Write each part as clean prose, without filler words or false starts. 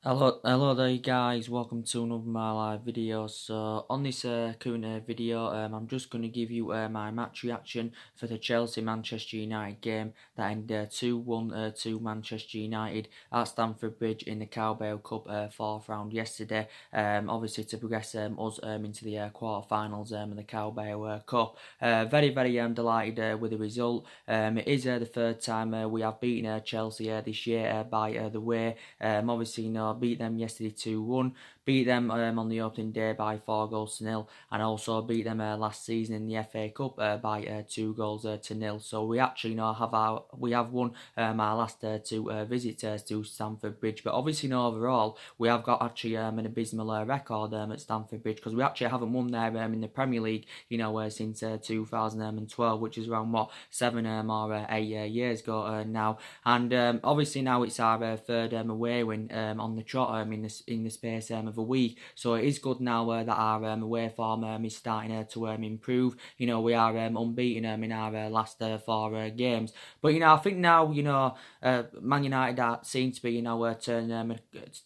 Hello there you guys, welcome to another my live video. So on this current video, I'm just going to give you my match reaction for the Chelsea-Manchester United game that ended 2-1 to Manchester United at Stamford Bridge in the Carabao Cup 4th round yesterday, obviously to progress us into the quarter-finals of the Carabao Cup. Very delighted with the result. It is the third time we have beaten Chelsea this year by the way. Obviously, beat them yesterday 2-1, beat them on the opening day by 4-0, and also beat them last season in the FA Cup by 2-0. So we actually have won our last two visits to Stamford Bridge. But obviously, overall we have got actually an abysmal record at Stamford Bridge, because we actually haven't won there in the Premier League, since 2012, which is around 7 or 8 years ago now. And obviously now it's our third away win on the trot in the space of a week. So it is good now that our away form is starting to improve. We are unbeaten in our last 4 games. But I think now Man United seem to be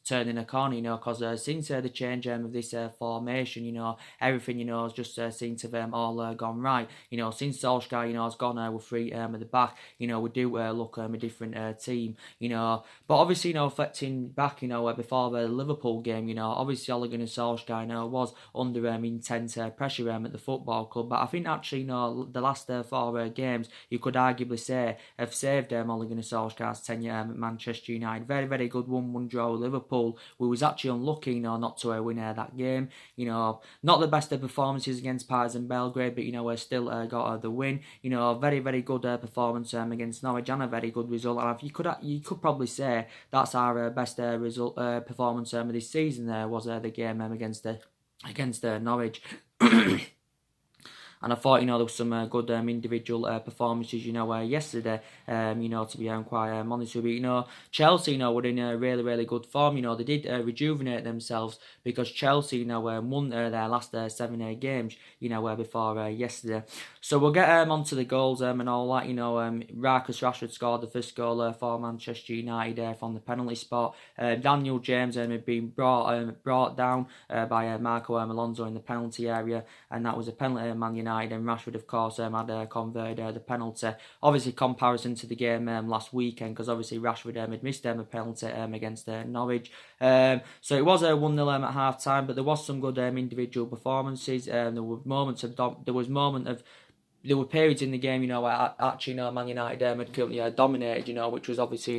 turning a corner. Because since the change of this formation, everything has just seemed to have all gone right. Since Solskjaer has gone with three at the back, we do look a different team. But obviously, reflecting back, before the Liverpool game, obviously Ole Gunnar Solskjaer, was under intense pressure at the football club. But I think actually, the last 4 games, you could arguably say, have saved Ole Gunnar Solskjaer's tenure at Manchester United. Very good 1-1 draw with Liverpool. We was actually unlucky, not to win that game. Not the best of performances against Partizan Belgrade, but we still got the win. Very good performance against Norwich, and a very good result. And you could probably say that's our best result performance of this season. Was the game against Norwich. And I thought, there was some good individual performances, yesterday, to be quite honest with you. Chelsea, were in a really good form. They did rejuvenate themselves, because Chelsea, won their last 7 games, before yesterday. So we'll get onto the goals and all that. Marcus Rashford scored the first goal for Manchester United from the penalty spot. Daniel James had been brought down by Marco Alonso in the penalty area, and that was a penalty Man United. And Rashford, of course, had converted the penalty. Obviously, comparison to the game last weekend, because obviously Rashford had missed a penalty against Norwich. So it was 1-0 at half time, but there was some good individual performances. There were periods in the game, where actually, Man United had dominated, which was obviously,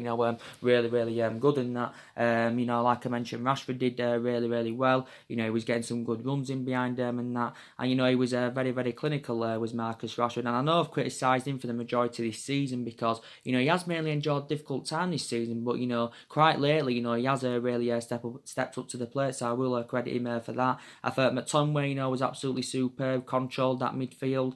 really good in that. Like I mentioned, Rashford did really well. He was getting some good runs in behind him and that. And, he was very clinical, was Marcus Rashford. And I know I've criticised him for the majority of this season, because, he has mainly enjoyed a difficult time this season. But, quite lately, he has really stepped up to the plate. So I will credit him for that. I thought McTominay, was absolutely superb, controlled that midfield,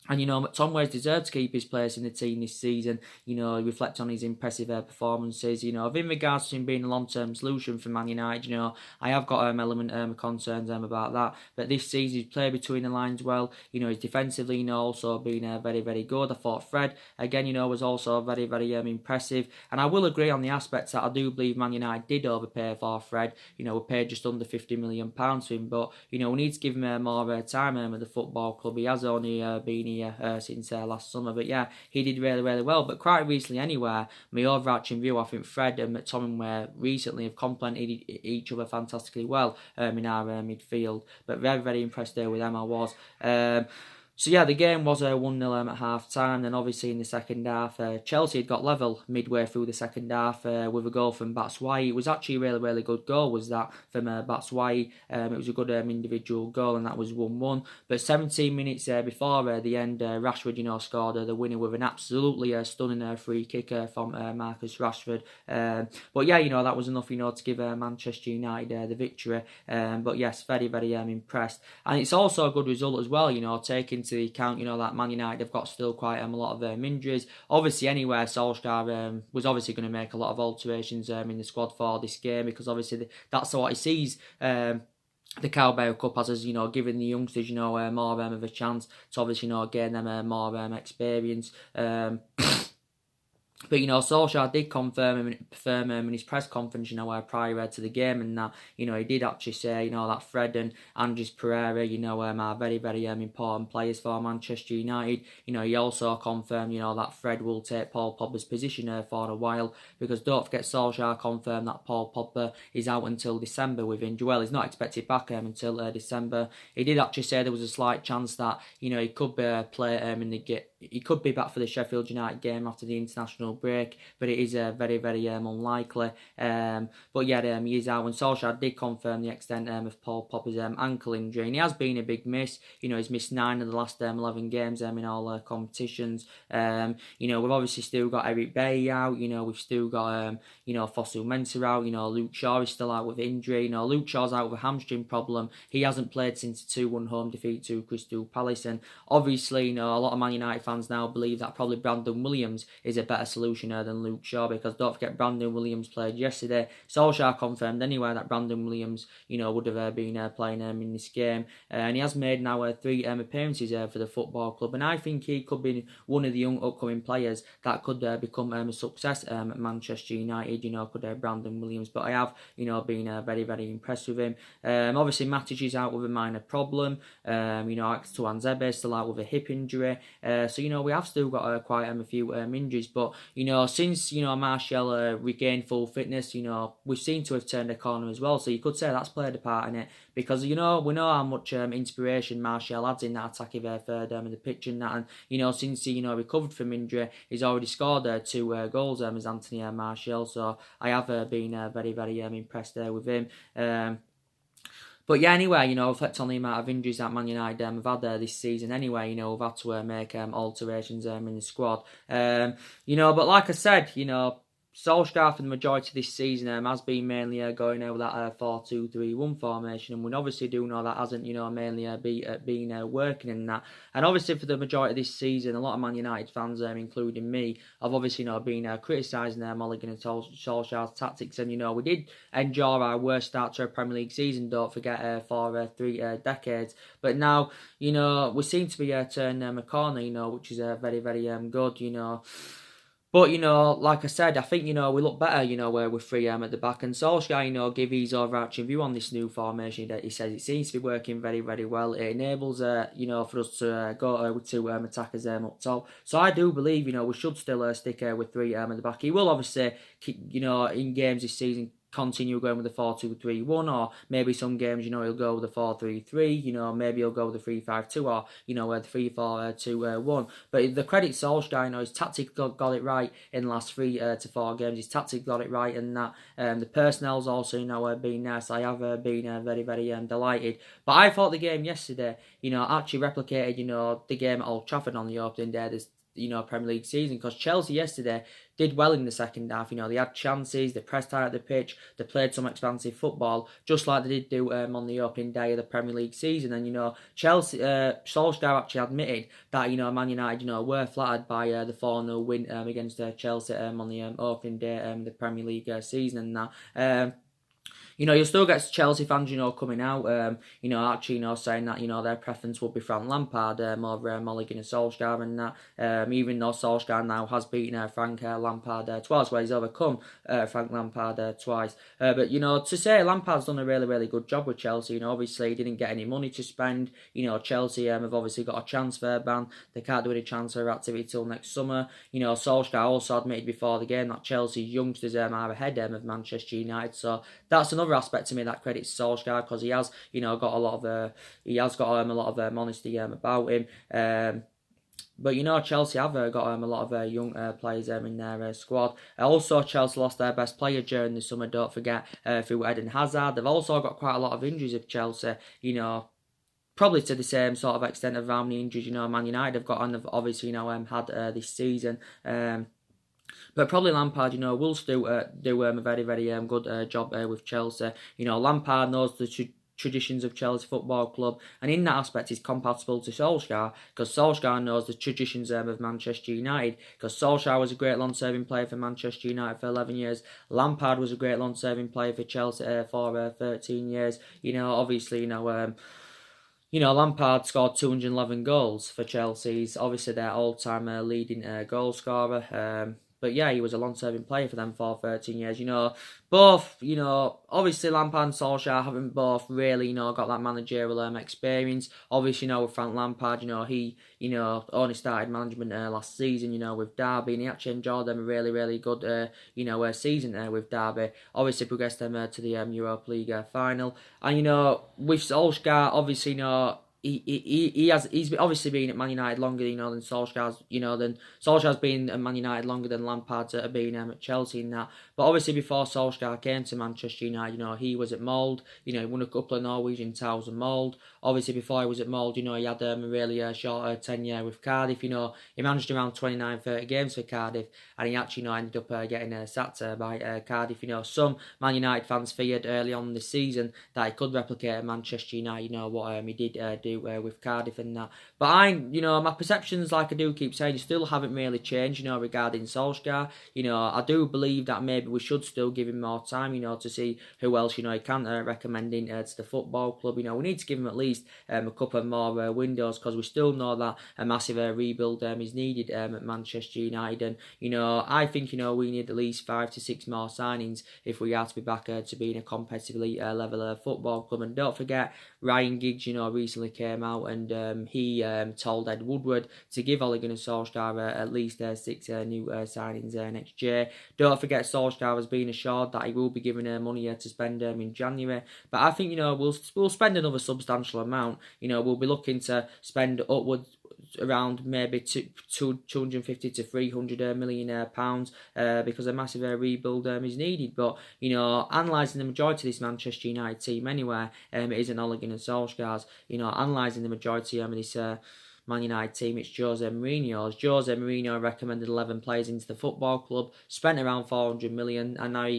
And, McTominay's deserved to keep his place in the team this season. Reflect on his impressive performances. In regards to him being a long-term solution for Man United, I have got element of concerns about that. But this season, he's played between the lines well. He's defensively, also been very good. I thought Fred, again, was also very impressive. And I will agree on the aspects that I do believe Man United did overpay for Fred. We paid just under £50 million for him. But, we need to give him more time at the football club. He has only been since last summer. But yeah, he did really well. But quite recently anyway, my overarching view, I think Fred and McTominay recently have complemented each other fantastically well in our midfield. But very impressed there with them, I was. So yeah, the game was 1-0 at half time. Then obviously in the second half, Chelsea had got level midway through the second half with a goal from Batshuayi. It was actually a really good goal, was that, from Batshuayi. It was a good individual goal, and that was 1-1. But 17 minutes before the end, Rashford, scored the winner with an absolutely stunning free kick from Marcus Rashford. But yeah, that was enough, to give Manchester United the victory. But yes, very impressed. And it's also a good result as well, taking into account, that Man United have got still quite a lot of injuries. Obviously, anyway, Solskjaer was obviously going to make a lot of alterations in the squad for this game, because obviously that's what he sees the Carabao Cup as giving the youngsters, more of a chance to obviously, gain them more experience. But, Solskjaer did confirm in his press conference, prior to the game, and that, he did actually say, that Fred and Andres Pereira, are very, very important players for Manchester United. He also confirmed, that Fred will take Paul Pogba's position for a while, because don't forget, Solskjaer confirmed that Paul Pogba is out until December with injury. Well, he's not expected back until December. He did actually say there was a slight chance that, he could play in the game. He could be back for the Sheffield United game after the international break, but it is very, very unlikely. But yeah, he is out, and Solskjaer did confirm the extent of Paul Pogba's ankle injury, and he has been a big miss. He's missed 9 of the last 11 games in all competitions. We've obviously still got Eric Bailly out. We've still got Fosu Mensah out. Luke Shaw is still out with injury. Luke Shaw's out with a hamstring problem. He hasn't played since the 2-1 home defeat to Crystal Palace, and obviously, a lot of Man United fans now believe that probably Brandon Williams is a better solution than Luke Shaw, because don't forget, Brandon Williams played yesterday. Solskjaer confirmed anyway that Brandon Williams, would have been playing in this game, and he has made now 3 appearances for the football club, and I think he could be one of the young upcoming players that could become a success at Manchester United. Could Brandon Williams, but I have been very, very impressed with him. Obviously, Matic is out with a minor problem. Tuan Zebe is still out with a hip injury. So we have still got quite a few injuries, but since Martial regained full fitness, we've seemed to have turned a corner as well. So you could say that's played a part in it, because we know how much inspiration Martial adds in that attacking third in the pitch and that, and since he recovered from injury, he's already scored 2 goals as Anthony Martial. So I have been very, very impressed with him. But yeah, anyway, reflect on the amount of injuries that Man United have had this season. Anyway, we've had to make alterations in the squad. But like I said, Solskjaer for the majority of this season has been mainly going over that 4-2-3-1 formation, and we obviously do know that hasn't mainly been working in that. And obviously for the majority of this season, a lot of Man United fans, including me, have obviously been criticising Mulligan and Solskjaer's tactics, and we did endure our worst start to a Premier League season, don't forget, for 3 decades. But now we seem to be turning a corner, which is very, very good. But, like I said, I think, we look better, where we're 3 at the back. And Solskjaer, give his overarching view on this new formation that he says it seems to be working very, very well. It enables, for us to go to attackers up top. So I do believe, we should still stick with 3 at the back. He will obviously, in games this season, continue going with the 4-2-3-1, or maybe some games, he'll go with the 4-3-3, maybe he'll go with the 3-5-2, or, the 3-4-2-1. But the credit Solskjaer, his tactic got it right in the last 3 to 4 games. His tactic got it right, and that the personnel's also, been nice. I have been very, very delighted. But I thought the game yesterday, actually replicated, the game at Old Trafford on the opening day this Premier League season, because Chelsea yesterday did well in the second half. They had chances, they pressed high at the pitch, they played some expansive football, just like they did do on the opening day of the Premier League season. And Chelsea, Solskjaer actually admitted that Man United were flattered by the 4-0 win against Chelsea on the opening day of the Premier League season, and that. You'll still get Chelsea fans, coming out, actually, saying that, their preference would be Frank Lampard over Mulligan and Solskjaer, and that, even though Solskjaer now has beaten Frank Lampard twice, where he's overcome Frank Lampard twice. But, to say Lampard's done a really, really good job with Chelsea, obviously he didn't get any money to spend. Chelsea have obviously got a transfer ban. They can't do any transfer activity till next summer. Solskjaer also admitted before the game that Chelsea's youngsters are ahead of Manchester United, so that's another aspect to me that credits Solskjaer, because he has, got a lot of honesty about him. But Chelsea have got a lot of young players in their squad. Also, Chelsea lost their best player during the summer, don't forget, through Eden Hazard. They've also got quite a lot of injuries of Chelsea, probably to the same sort of extent of how many injuries, Man United have got, and have obviously, had this season. But probably Lampard, will still do a very, very good job with Chelsea. Lampard knows the traditions of Chelsea Football Club, and in that aspect is compatible to Solskjaer, because Solskjaer knows the traditions of Manchester United, because Solskjaer was a great long-serving player for Manchester United for 11 years. Lampard was a great long-serving player for Chelsea for 13 years. Obviously, Lampard scored 211 goals for Chelsea. He's obviously their all-time leading goal scorer. But yeah, he was a long-serving player for them for 13 years. Both, obviously Lampard and Solskjaer haven't both really, got that managerial experience. Obviously, with Frank Lampard, he, only started management last season, with Derby, and he actually enjoyed them a really, really good, season with Derby. Obviously progressed them to the Europa League final. And, with Solskjaer, obviously, he's obviously been at Man United longer, than Solskjaer's been at Man United longer than Lampard's been at Chelsea and that. But obviously before Solskjaer came to Manchester United, he was at Molde. He won a couple of Norwegian titles at Molde. Obviously before he was at Molde, he had a really short tenure with Cardiff. He managed around 29-30 games for Cardiff, and he actually ended up getting sacked by Cardiff. Some Man United fans feared early on this season that he could replicate at Manchester United. What he did do with Cardiff and that. But my perceptions, like I do keep saying, still haven't really changed, regarding Solskjaer. I do believe that maybe we should still give him more time, to see who else, he can recommend in to the football club. We need to give him at least a couple of more windows, because we still know that a massive rebuild is needed at Manchester United. And, I think, we need at least 5 to 6 more signings if we are to be back to being a competitive elite level football club. And don't forget, Ryan Giggs, recently came out and he told Ed Woodward to give Ole Gunnar Solskjaer at least 6 new signings next year. Don't forget, Solskjaer has been assured that he will be given money to spend in January. But I think, we'll spend another substantial amount. We'll be looking to spend upwards around maybe 250 to 300 million pounds because a massive rebuild is needed. But analysing the majority of this Manchester United team anyway, it isn't Ole Gunnar Solskjaer's. Analysing the majority of this Man United team, it's Jose Mourinho. Jose Mourinho recommended 11 players into the football club, spent around 400 million, and now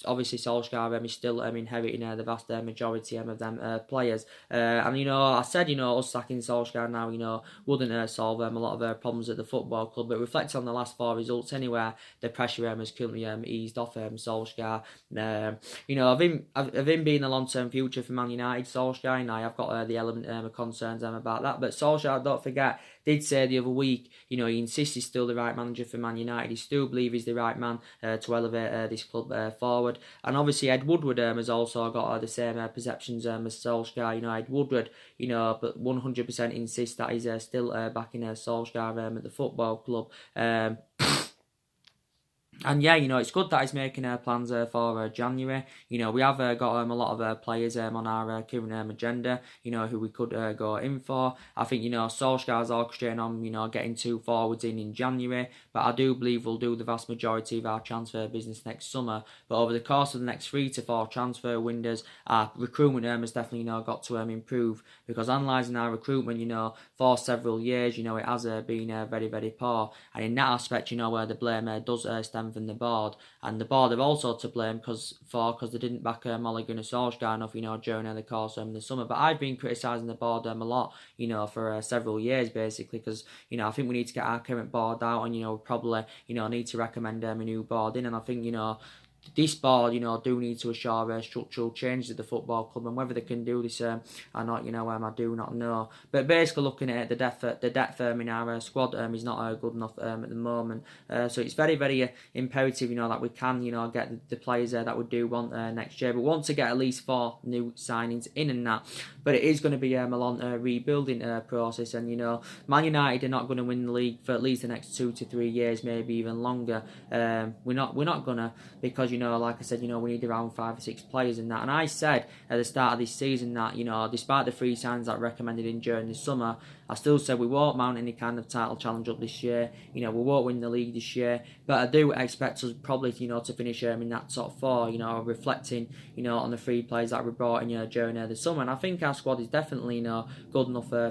obviously Solskjaer is still inheriting the vast majority of them players. And I said us sacking Solskjaer now wouldn't solve a lot of problems at the football club. But reflecting on the last 4 results anyway, the pressure has currently eased off Solskjaer. Of him being a long-term future for Man United, Solskjaer, and I've got the element of concerns about that. But Solskjaer, don't forget, did say the other week, he insists he's still the right manager for Man United. He still believes he's the right man to elevate this club forward. And obviously Ed Woodward has also got the same perceptions as Solskjaer. Ed Woodward, but 100% insists that he's still backing Solskjaer at the football club. And yeah, it's good that he's making plans for January. We have got a lot of players on our current agenda, who we could go in for. I think, Solskjaer's orchestrating on, getting 2 forwards in January. But I do believe we'll do the vast majority of our transfer business next summer. But over the course of the next 3 to 4 transfer windows, our recruitment has definitely, got to improve. Because analysing our recruitment, for several years, it has been very, very poor. And in that aspect, where the blame does stem from the board, and the board are also to blame because they didn't back Ole Gunnar Solskjaer enough, during the course of the summer. But I've been criticising the board a lot, for several years basically, because I think we need to get our current board out, and probably need to recommend a new board in. And I think this board, do need to assure structural changes at the football club, and whether they can do this or not, I do not know. But basically, looking at it, the depth in our squad is not good enough at the moment. So it's very, very imperative, that we can, get the players that we do want next year. But want to get at least 4 new signings in and that. But it is going to be a long rebuilding process, and Man United are not going to win the league for at least the next 2 to 3 years, maybe even longer. We're not gonna, because like I said, we need around 5 or 6 players in that. And I said at the start of this season that, despite the 3 signs that I recommended in during the summer, I still said we won't mount any kind of title challenge up this year. We won't win the league this year. But I do expect us probably, to finish in that top 4, reflecting, on the 3 players that we brought in during the summer. And I think our squad is definitely, good enough for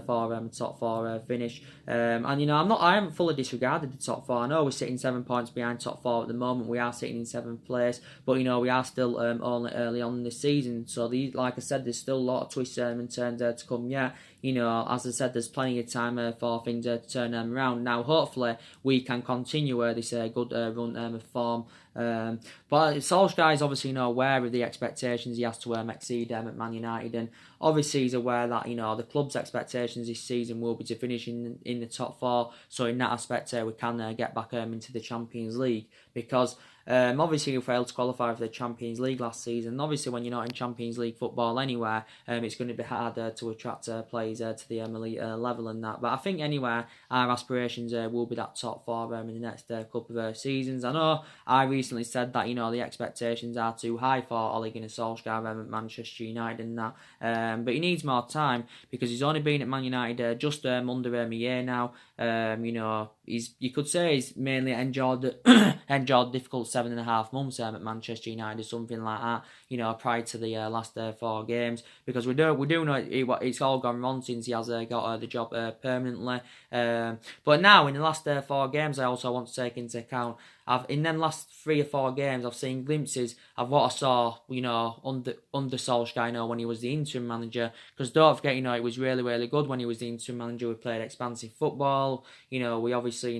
top 4 finish. And, I haven't fully disregarded the top 4. I know we're sitting 7 points behind top 4 at the moment. We are sitting in 7th place. this, but we are still only early on in the season, so like I said, there's still a lot of twists and turns to come yet. As I said, there's plenty of time for things to turn around. Now, hopefully, we can continue this good run of form. But Solskjaer is obviously aware of the expectations he has to exceed at Man United, and obviously he's aware that the club's expectations this season will be to finish in the top four. So in that aspect, we can get back into the Champions League, because obviously you failed to qualify for the Champions League last season. Obviously, when you're not in Champions League football anywhere, it's going to be harder to attract players to the elite level and that. But I think anywhere our aspirations will be that top four in the next couple of seasons. I know I recently said that the expectations are too high for Ole Gunnar Solskjaer at Manchester United and that, but he needs more time, because he's only been at Man United just under a year now. You could say he's mainly enjoyed difficult 7.5 months at Manchester United, something like that. Prior to the last 4 games, because we do know it's all gone wrong since he has got the job permanently. But now in the last 4 games, I also want to take into account, in them last 3 or 4 games, I've seen glimpses of what I saw, under Solskjaer, when he was the interim manager. Because don't forget, it was really, really good when he was the interim manager. We played expansive football. We obviously,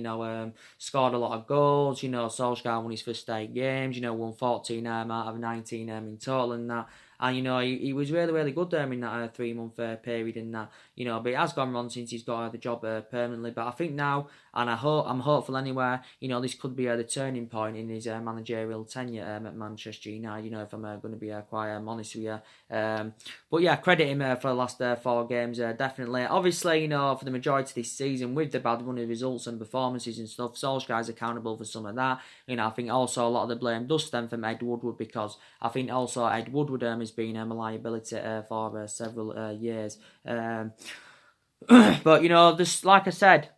scored a lot of goals. Solskjaer won his first 8 games. Won 14 out of 19 in total and that. And he was really, really good in that 3-month period and that. But it has gone wrong since he's got the job permanently. But I think now, and I'm hopeful anywhere, this could be the turning point in his managerial tenure at Manchester United. If I'm going to be quite honest with you. But yeah, credit him for the last 4 games, definitely. Obviously, for the majority of this season, with the bad run of results and performances and stuff, Solskjaer's accountable for some of that. I think also a lot of the blame does stem from Ed Woodward, because I think also Ed Woodward has been a liability for several years. But just like I said,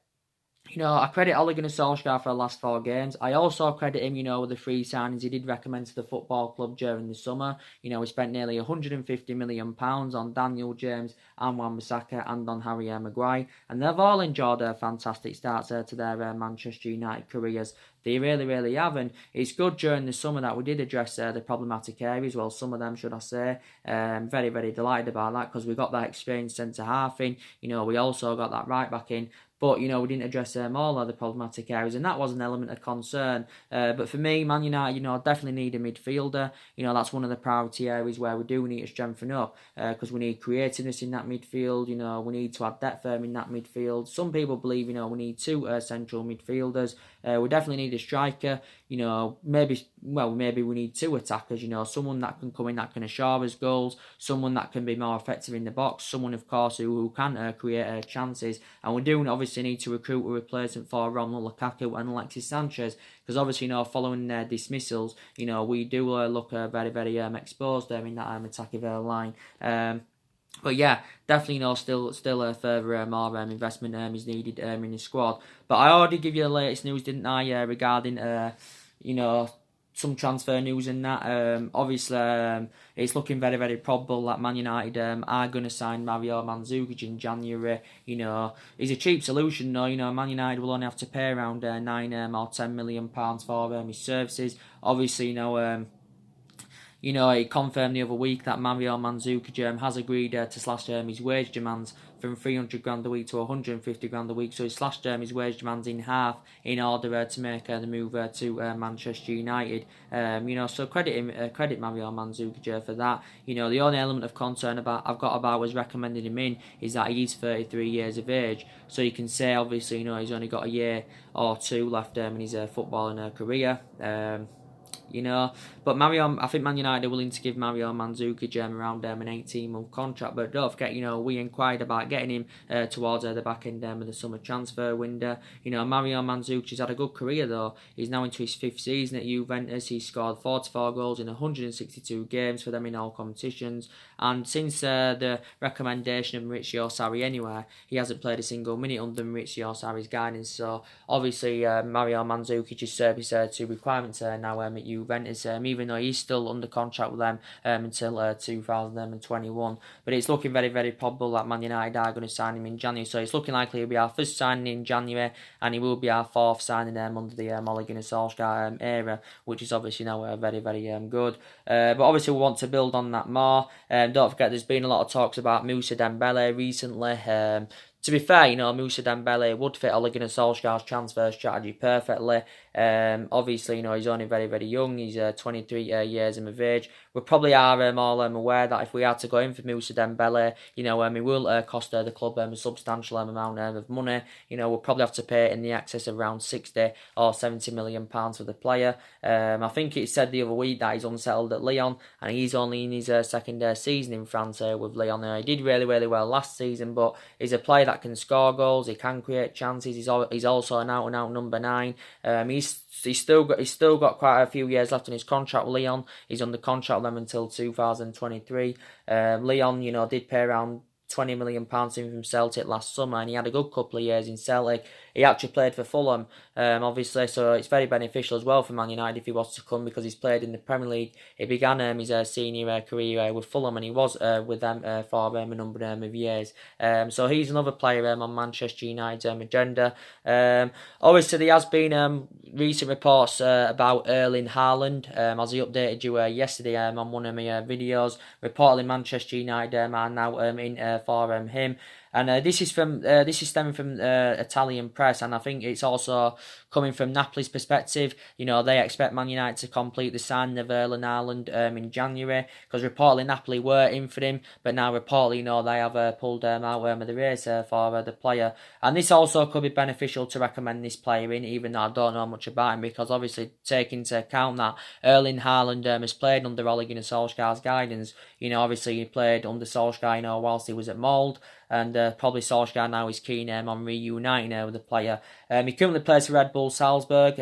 I credit Ole Gunnar Solskjaer for the last 4 games. I also credit him, with the 3 signings he did recommend to the football club during the summer. He spent nearly £150 million on Daniel James and Wan-Bissaka and on Harry Maguire. And they've all enjoyed fantastic starts to their Manchester United careers. They really, really have. And it's good during the summer that we did address the problematic areas. Well, some of them, should I say. Very, very delighted about that, because we got that experienced centre-half in. We also got that right-back in. But, we didn't address all of the problematic areas, and that was an element of concern. But for me, Man United, definitely need a midfielder. That's one of the priority areas where we do need to strengthen up, because we need creativeness in that midfield. We need to add depth in that midfield. Some people believe, we need 2 central midfielders. We definitely need a striker. Maybe we need 2 attackers. Someone that can come in, that can assure us goals. Someone that can be more effective in the box. Someone, of course, who can create chances. And we do obviously need to recruit a replacement for Romelu Lukaku and Alexis Sanchez, because obviously, following their dismissals, we do look very, very exposed there in that attacking line. But yeah, definitely, still further more investment is needed in the squad. But I already give you the latest news, didn't I, regarding some transfer news and that. Obviously, it's looking very, very probable that Man United are going to sign Mario Mandzukic in January. He's a cheap solution, though. Man United will only have to pay around 9 or £10 million for his services. Obviously, he confirmed the other week that Mario Mandzukic has agreed to slash his wage demands from $300,000 a week to $150,000 a week. So he slashed his wage demands in half in order to make the move to Manchester United. So credit Mario Mandzukic for that. The only element of concern I've got about was recommending him in is that he's 33 years of age. So you can say, obviously, he's only got a year or 2 left in his footballing career. But I think Man United are willing to give Mario Mandzukic around an 18-month contract. But don't forget, we inquired about getting him towards the back end of the summer transfer window. Mario Mandzukic has had a good career, though. He's now into his 5th season at Juventus. He's scored 44 goals in 162 games for them in all competitions. And since the recommendation of Maurizio Sarri anyway, he hasn't played a single minute under Maurizio Sarri's guidance. So obviously, Mario Mandzukic's service to requirements now at Juventus. Even even though he's still under contract with them until 2021. But it's looking very, very probable that Man United are going to sign him in January. So it's looking likely he'll be our first signing in January, and he will be our fourth signing under the Ole Gunnar Solskjaer era, which is obviously now very, very good. But obviously we want to build on that more. Don't forget, there's been a lot of talks about Moussa Dembele recently. To be fair, Moussa Dembele would fit Ole Gunnar Solskjaer's transfer strategy perfectly. Obviously, he's only very, very young. He's 23 years of age. We probably are all aware that if we had to go in for Moussa Dembele, it will cost the club a substantial amount of money. We'll probably have to pay in the excess of around 60 or 70 million pounds for the player. I think it said the other week that he's unsettled at Lyon, and he's only in his second season in France with Lyon. He did really, really well last season, but he's a player that can score goals. He can create chances. He's also an out-and-out number 9. He's still got quite a few years left in his contract with Lyon. He's under contract with them until 2023. Lyon, did pay around £20 million from Celtic last summer, and he had a good couple of years in Celtic. He actually played for Fulham, obviously, so it's very beneficial as well for Man United if he was to come, because he's played in the Premier League. He began his senior career with Fulham, and he was with them for a number of years. So he's another player on Manchester United's agenda. Obviously, there has been recent reports about Erling Haaland, as he updated you yesterday on one of my videos. Reportedly, Manchester United are now in for him. And this is stemming from Italian press, and I think it's also coming from Napoli's perspective. They expect Man United to complete the signing of Erling Haaland in January, because reportedly Napoli were in for him, but now reportedly they have pulled out of the race for the player. And this also could be beneficial to recommend this player in, even though I don't know much about him, because obviously take into account that Erling Haaland has played under Ole Gunnar Solskjaer's guidance. Obviously he played under Solskjaer whilst he was at Molde, and probably Solskjaer now is keen on reuniting with the player. He currently plays for Red Bull Salzburg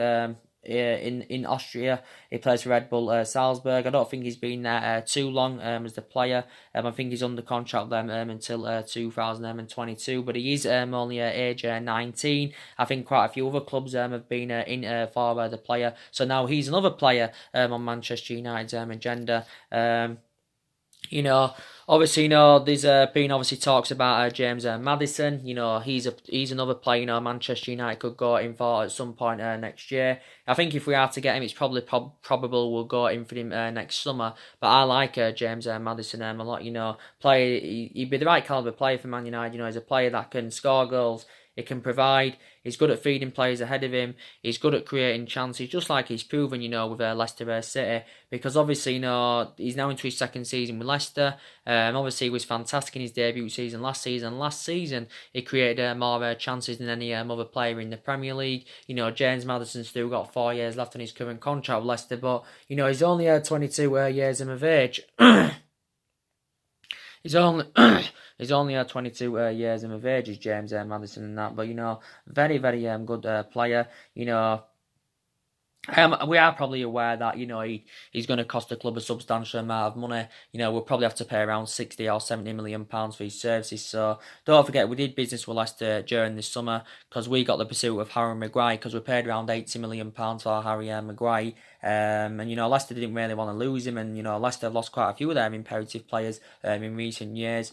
in Austria. He plays for Red Bull Salzburg. I don't think he's been there too long as the player. I think he's under contract with them until 2022, but he is only age 19. I think quite a few other clubs have been in for the player. So now he's another player on Manchester United's agenda. Obviously, there's been obviously talks about James Maddison. He's another player, Manchester United could go in for at some point next year. I think if we are to get him, it's probably probable we'll go in for him next summer. But I like James Maddison a lot. Player, he'd be the right caliber player for Man United. He's a player that can score goals. He can provide. He's good at feeding players ahead of him. He's good at creating chances, just like he's proven, with Leicester City. Because obviously, he's now into his second season with Leicester. Obviously, he was fantastic in his debut season last season. Last season, he created more chances than any other player in the Premier League. James Maddison's still got 4 years left on his current contract with Leicester, but he's only 22 years of age. He's only 22 years of age, is James Maddison and that, but very, very good player. We are probably aware that he's going to cost the club a substantial amount of money. We'll probably have to pay around 60 or 70 million pounds for his services. So don't forget, we did business with Leicester during this summer, because we got the pursuit of Harry Maguire, because we paid around 80 million pounds for Harry Maguire. And Leicester didn't really want to lose him, and Leicester have lost quite a few of their imperative players in recent years.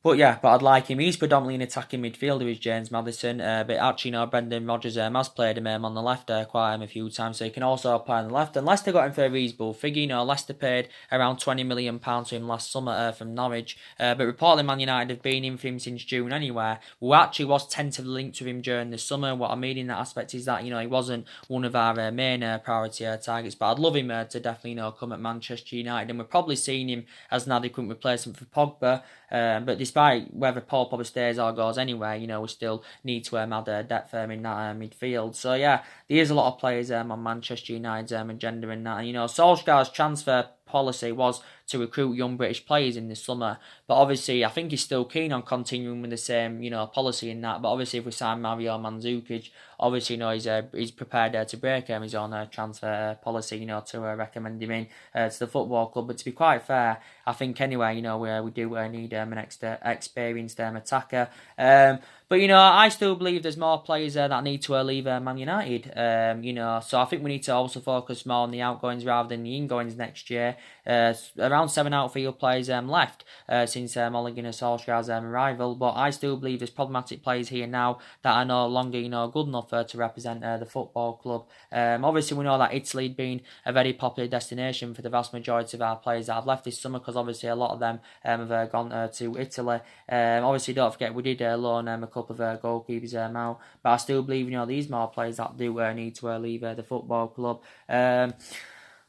But I'd like him. He's predominantly an attacking midfielder, is James Maddison. But actually, Brendan Rodgers has played him on the left quite a few times, so he can also play on the left. And Leicester got him for a reasonable figure. Leicester paid around £20 million to him last summer from Norwich. But reportedly, Man United have been in for him since June anyway. Who actually was tentatively linked with him during the summer. What I mean in that aspect is that, he wasn't one of our main priority targets. But I'd love him to definitely, come at Manchester United. And we're probably seeing him as an adequate replacement for Pogba. But despite whether Paul Pogba stays or goes anywhere, we still need to add depth in that midfield. So there is a lot of players on Manchester United's agenda in that. And, Solskjaer's transfer policy was to recruit young British players in the summer. But obviously, I think he's still keen on continuing with the same, policy in that. But obviously, if we sign Mario Mandzukic, obviously, he's prepared to break his own transfer policy, to recommend him in to the football club. But to be quite fair, I think anyway, we do need an experienced attacker. But, I still believe there's more players that need to leave Man United. So I think we need to also focus more on the outgoings rather than the ingoings next year. Around 7 outfield players left since Ole Gunnar Solskjaer's arrival. But I still believe there's problematic players here now that are no longer, good enough to represent the football club. Obviously, we know that Italy had been a very popular destination for the vast majority of our players that have left this summer, because obviously a lot of them have gone to Italy. Obviously, don't forget, we did loan a couple of goalkeepers out, but I still believe these more players that do need to leave the football club.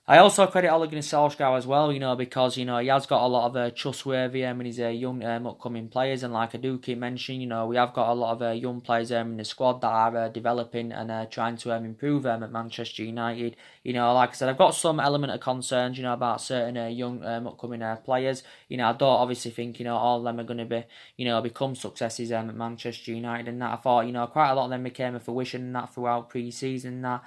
I also credit Ole Gunnar Solskjaer as well, because, he has got a lot of trustworthy in his young upcoming players. And like I do keep mentioning, we have got a lot of young players in the squad that are developing and trying to improve at Manchester United. Like I said, I've got some element of concerns, about certain young upcoming players. I don't obviously think, all of them are going to be, become successes at Manchester United and that. I thought, quite a lot of them became a fruition and that throughout pre-season and that.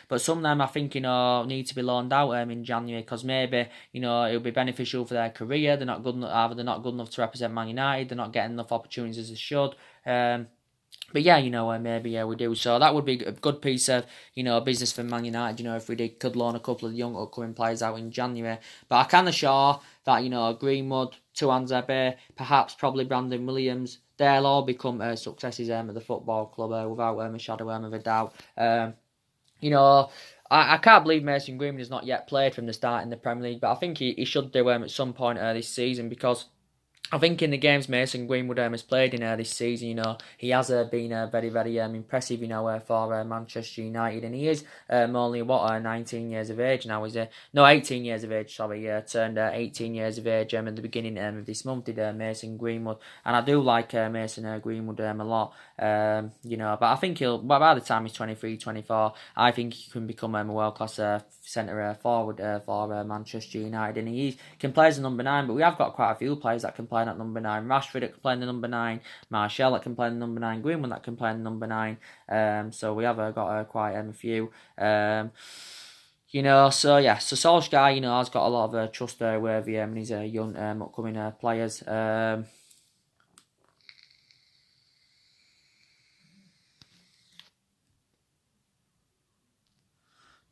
But some of them I think need to be loaned out in January, because maybe it'll be beneficial for their career. They're not good enough. Either they're not good enough to represent Man United. They're not getting enough opportunities as they should. But yeah, maybe we do. So that would be a good piece of, business for Man United, if we could loan a couple of young upcoming players out in January. But I can assure that, Greenwood, Tuanzebe, perhaps probably Brandon Williams, they'll all become successes at the football club without a shadow of a doubt. I can't believe Mason Greenwood has not yet played from the start in the Premier League, but I think he should do at some point this season, because I think in the games Mason Greenwood has played in this season, he has been very, very impressive, for Manchester United, and he is only 19 years of age now, is he? No, 18 years of age, sorry, turned 18 years of age at the beginning of this month, did Mason Greenwood, and I do like Mason Greenwood a lot, but I think by the time he's 23, 24, I think he can become a world-class centre forward for Manchester United, and he can play as a number 9, but we have got quite a few players that can play at number 9. Rashford that can play in the number 9, Martial that can play in the number 9, Greenwood that can play in the number 9. So we have got quite a few. So Solskjaer, has got a lot of trustworthy and his young upcoming players. But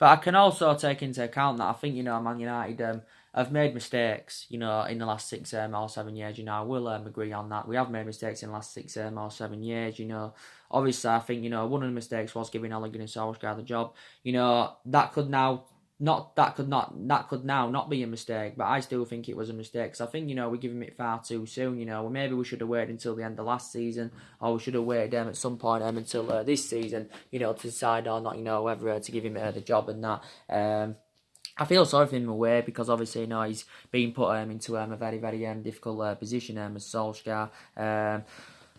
I can also take into account that I think, Man United have made mistakes, in the last 6 or 7 years, I will agree on that. We have made mistakes in the last 6 or 7 years, Obviously, I think, one of the mistakes was giving Ole Gunnar Solskjaer the job. That could now not be a mistake, but I still think it was a mistake, because I think, we're giving it far too soon, maybe we should have waited until the end of last season, or we should have waited at some point until this season, to decide or not, whether to give him the job and that. I feel sorry for him in a way, because obviously, he's been put into a very, very difficult position as Solskjaer.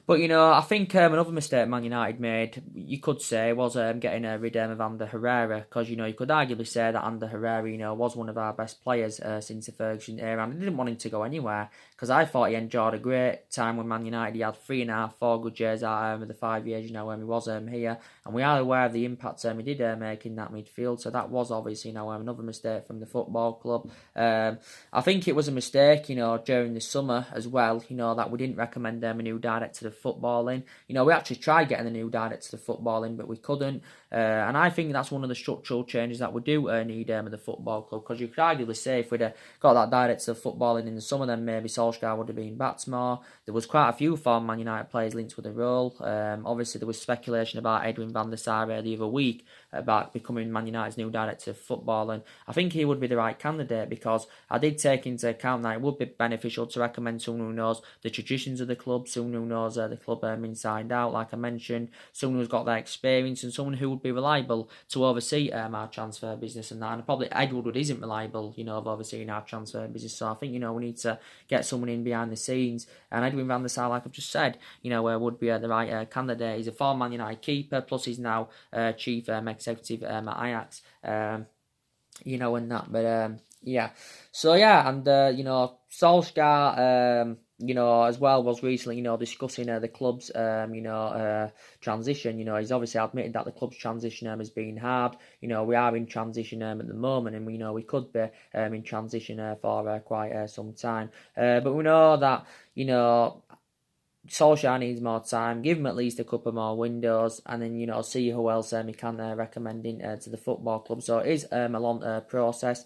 But, I think another mistake Man United made, you could say, was getting rid of Ander Herrera, because, you could arguably say that Ander Herrera, was one of our best players since the Ferguson era, and I didn't want him to go anywhere, because I thought he enjoyed a great time with Man United. He had 3.5, 4 good years out of the 5 years, when he was here, and we are aware of the impact he did make in that midfield, so that was obviously, another mistake from the football club. I think it was a mistake, during the summer as well, that we didn't recommend a new director of footballing. We actually tried getting a new director of footballing, but we couldn't. And I think that's one of the structural changes that we do need at the football club, because you could arguably say if we'd got that director of footballing in the summer, then maybe Solskjaer would have been back more. There was quite a few former Man United players linked with the role. Obviously, there was speculation about Edwin van der Sar the other week about becoming Man United's new director of footballing. I think he would be the right candidate, because I did take into account that it would be beneficial to recommend someone who knows the traditions of the club, someone who knows the club inside out, like I mentioned, someone who's got that experience, and someone who would be reliable to oversee our transfer business and that. And probably Ed Woodward isn't reliable, of overseeing our transfer business. So I think, we need to get someone in behind the scenes. And Edwin van der Sar, like I've just said, would be the right candidate. He's a former Man United keeper, plus he's now chief executive at Ajax. And that, but Yeah. So yeah, and Solskjaer, as well was recently, discussing the club's, transition. He's obviously admitted that the club's transition has been hard. We are in transition at the moment, and we could be in transition for quite some time. But we know that Solskjaer needs more time. Give him at least a couple more windows, and then see who else he can recommend to the football club. So it is a long process.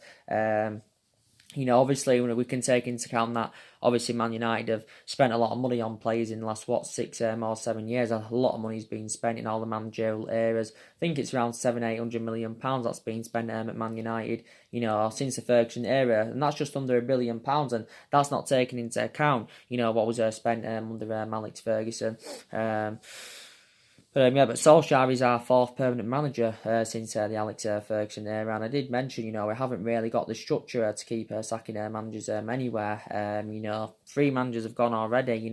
Obviously we can take into account that obviously Man United have spent a lot of money on players in the last 6 or 7 years. A lot of money's been spent in all the managerial eras. I think it's around £700-800 million that's been spent at Man United. Since the Ferguson era, and that's just under £1 billion, and that's not taking into account what was spent under Alex Ferguson. But Solskjaer is our fourth permanent manager since the Alex Ferguson era, and I did mention, we haven't really got the structure to keep sacking managers anywhere. 3 managers have gone already.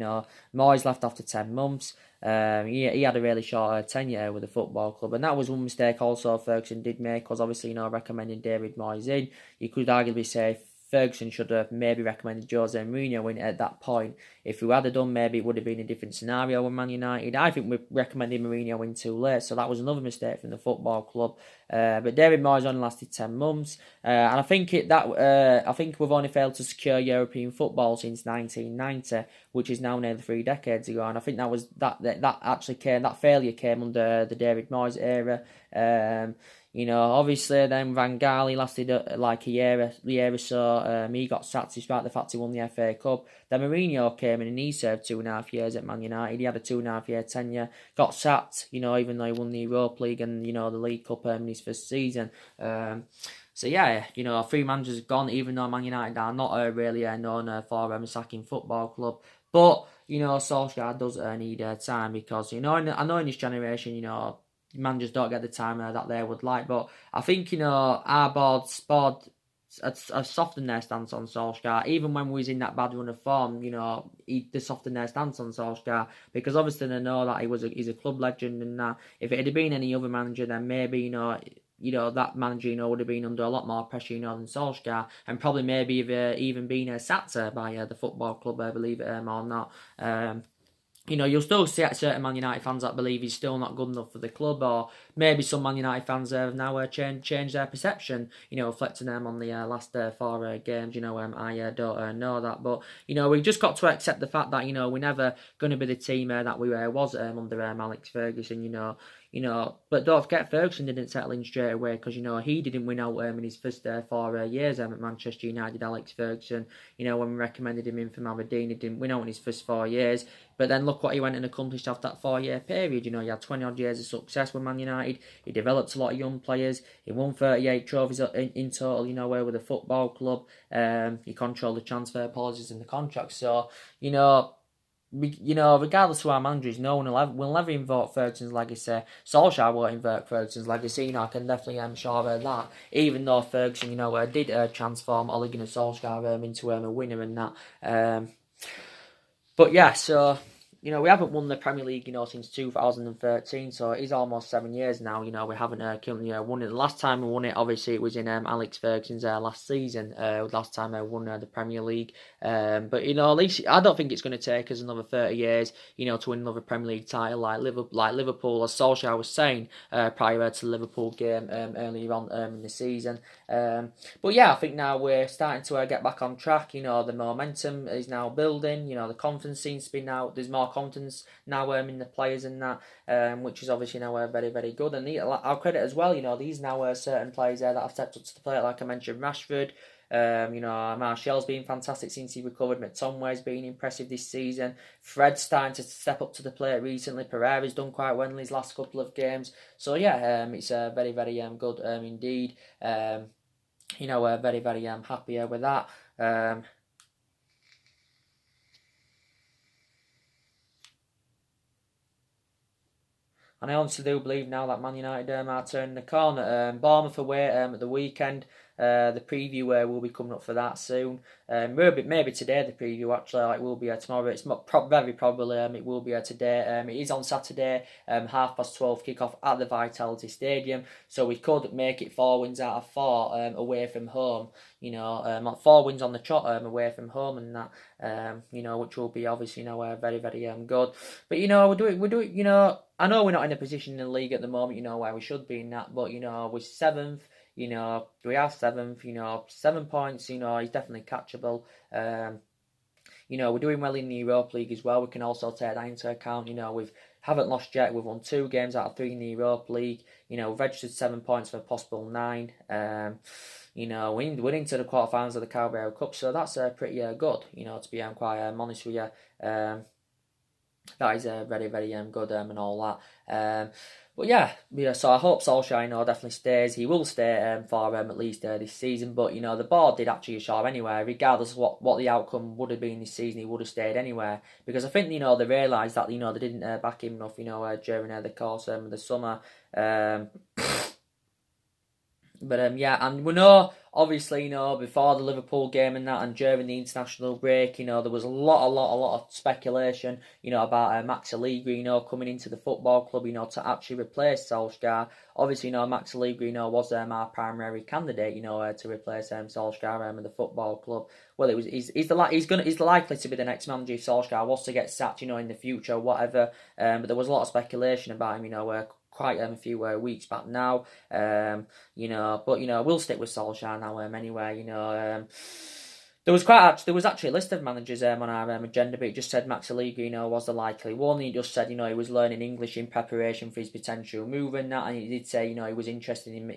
Moyes left after 10 months. He had a really short tenure with the football club, and that was one mistake also Ferguson did make, because obviously, recommending David Moyes in. You could arguably say Ferguson should have maybe recommended Jose Mourinho in at that point. If we had done, maybe it would have been a different scenario with Man United. I think we recommended Mourinho in too late, so that was another mistake from the football club. But David Moyes only lasted 10 months, and I think I think we've only failed to secure European football since 1990, which is now nearly 3 decades ago. And I think that failure came under the David Moyes era. Obviously then Van Gaal, he lasted like a year or so. He got sacked despite the fact he won the FA Cup. Then Mourinho came in and he served 2.5 years at Man United. He had a 2.5 year tenure. Got sacked, even though he won the Europa League and, the League Cup in his first season. So yeah, 3 managers have gone, even though Man United are not really known for a sacking football club. But, Solskjaer does need time, because, I know in this generation, managers don't get the time that they would like. But I think, our board have softened their stance on Solskjaer. Even when we was in that bad run of form, they softened their stance on Solskjaer, because obviously they know that he's a club legend, and that if it had been any other manager, then maybe, that manager, would have been under a lot more pressure, than Solskjaer, and probably maybe even been sacked by the football club, believe it or not. You'll still see certain Man United fans that believe he's still not good enough for the club, or maybe some Man United fans have now changed their perception, reflecting them on the last 4 games. I don't know that, but we've just got to accept the fact that we're never going to be the team that we was under Alex Ferguson. But don't forget, Ferguson didn't settle in straight away, because he didn't win out in his first 4 years at Manchester United. Alex Ferguson, when we recommended him in from Aberdeen, he didn't win out in his first 4 years. But then look what he went and accomplished after that 4-year period. He had 20 odd years of success with Man United. He developed a lot of young players. He won 38 trophies in total, with the football club. He controlled the transfer policies and the contracts. So, regardless of who our manager is, no one will never invoke Ferguson's legacy. Solskjaer won't invoke Ferguson's legacy. I can definitely sure of that. Even though Ferguson, did transform Ole Gunnar Solskjaer into a winner and that. But yeah, so we haven't won the Premier League, since 2013, so it is almost 7 years now. We haven't currently won it. The last time we won it, obviously, it was in Alex Ferguson's last season. Last time I won the Premier League. But at least I don't think it's going to take us another 30 years, to win another Premier League title like Liverpool, as Solskjaer was saying prior to the Liverpool game earlier on in the season. But yeah, I think now we're starting to get back on track. The momentum is now building. The confidence seems to be now. There's more confidence now in the players and that, which is obviously now very, very good. And I'll credit as well, these now certain players there that have stepped up to the plate, like I mentioned, Rashford. Martial's been fantastic since he recovered. McTominay's been impressive this season. Fred's starting to step up to the plate recently. Pereira's done quite well in his last couple of games. So yeah, it's very, very good indeed. Very, very happy with that. And I honestly do believe now that Man United are turning the corner. Bournemouth away at the weekend. The preview will be coming up for that soon. Maybe today the preview actually will be tomorrow. It's very probably it will be today. It is on Saturday, 12:30 kickoff at the Vitality Stadium. So we could make it 4 wins out of 4 away from home. 4 wins on the trot away from home and that. Which will be obviously very very good. But we're doing. I know we're not in a position in the league at the moment, where we should be in that, but we're 7th. We are 7th. 7 points. Is definitely catchable. We're doing well in the Europa League as well. We can also take that into account. We haven't lost yet. We've won 2 games out of 3 in the Europa League. We've registered 7 points for a possible 9. We're into the quarterfinals of the Carabao Cup, so that's pretty good. To be quite honest with you, that is very very good and all that. But yeah. So I hope Solskjaer, definitely stays. He will stay for at least this season. But the board did actually assure anyway, regardless of what the outcome would have been this season, he would have stayed anyway. Because I think they realised that they didn't back him enough, during the course of the summer. But yeah, and we know, obviously, before the Liverpool game and that, and during the international break, there was a lot of speculation, about Max Allegri, coming into the football club, to actually replace Solskjaer. Obviously, Max Allegri, was our primary candidate, to replace Solskjaer in the football club. Well, he's likely to be the next manager if Solskjaer was to get sacked, in the future, whatever. But there was a lot of speculation about him, quite a few weeks back now, but we'll stick with Solskjaer now anyway. There was actually a list of managers on our agenda, but it just said Max Allegri, was the likely one. He just said, he was learning English in preparation for his potential move and that, and he did say, he was interested in,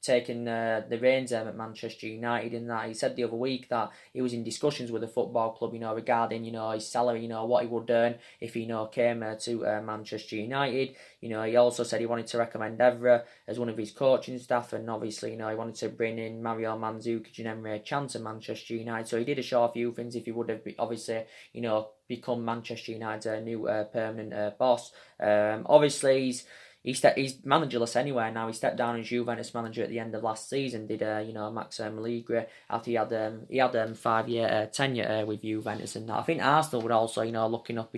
taking the reins at Manchester United and that. He said the other week that he was in discussions with the football club, regarding, his salary, what he would earn if he, came to Manchester United. He also said he wanted to recommend Evra as one of his coaching staff, and obviously, he wanted to bring in Mario Mandzukic and Emre Can to Manchester United. So he did assure a few things if he would have, obviously, become Manchester United's new permanent boss. Obviously, he's managerless anyway now. He stepped down as Juventus manager at the end of last season. Did Max Allegri after he had 5-year tenure with Juventus and that. I think Arsenal were also looking up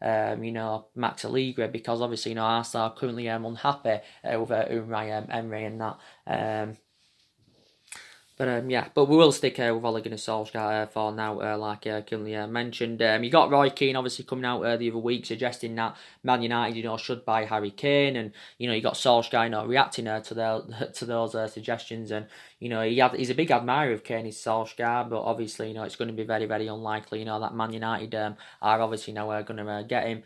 Max Allegri, because obviously Arsenal are currently unhappy with Unai Emery and that. But we will stick with Ole Gunnar Solskjaer for now, like currently mentioned. You got Roy Keane obviously coming out the other week suggesting that Man United, should buy Harry Kane, and you got Solskjaer, reacting to those suggestions, and he's a big admirer of Kane, is Solskjaer, but obviously it's going to be very very unlikely, that Man United are obviously now going to get him.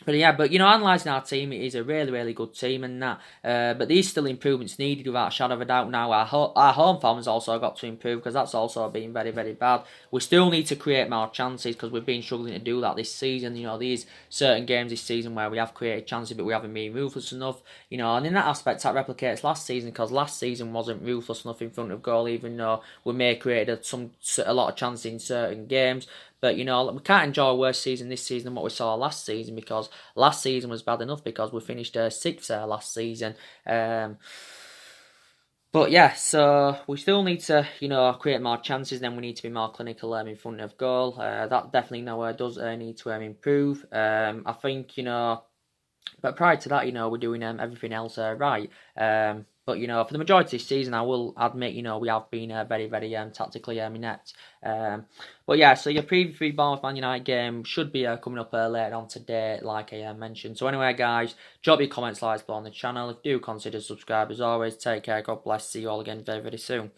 But analysing our team, it is a really, really good team and that. But there's still improvements needed without a shadow of a doubt now. Our home form has also got to improve, because that's also been very, very bad. We still need to create more chances, because we've been struggling to do that this season. These certain games this season where we have created chances, but we haven't been ruthless enough. And in that aspect, that replicates last season, because last season wasn't ruthless enough in front of goal, even though we may have created a lot of chances in certain games. But, we can't enjoy a worse season this season than what we saw last season, because last season was bad enough because we finished 6th last season. But yeah, so we still need to, create more chances. Then we need to be more clinical in front of goal. That definitely does need to improve. I think, but prior to that, we're doing everything else right. But, for the majority of the season, I will admit, we have been very, very tactically inept. But yeah, so your preview for Bournemouth Man United game should be coming up later on today, like I mentioned. So anyway, guys, drop your comments, likes below on the channel. Do consider subscribe as always. Take care, God bless. See you all again very, very soon.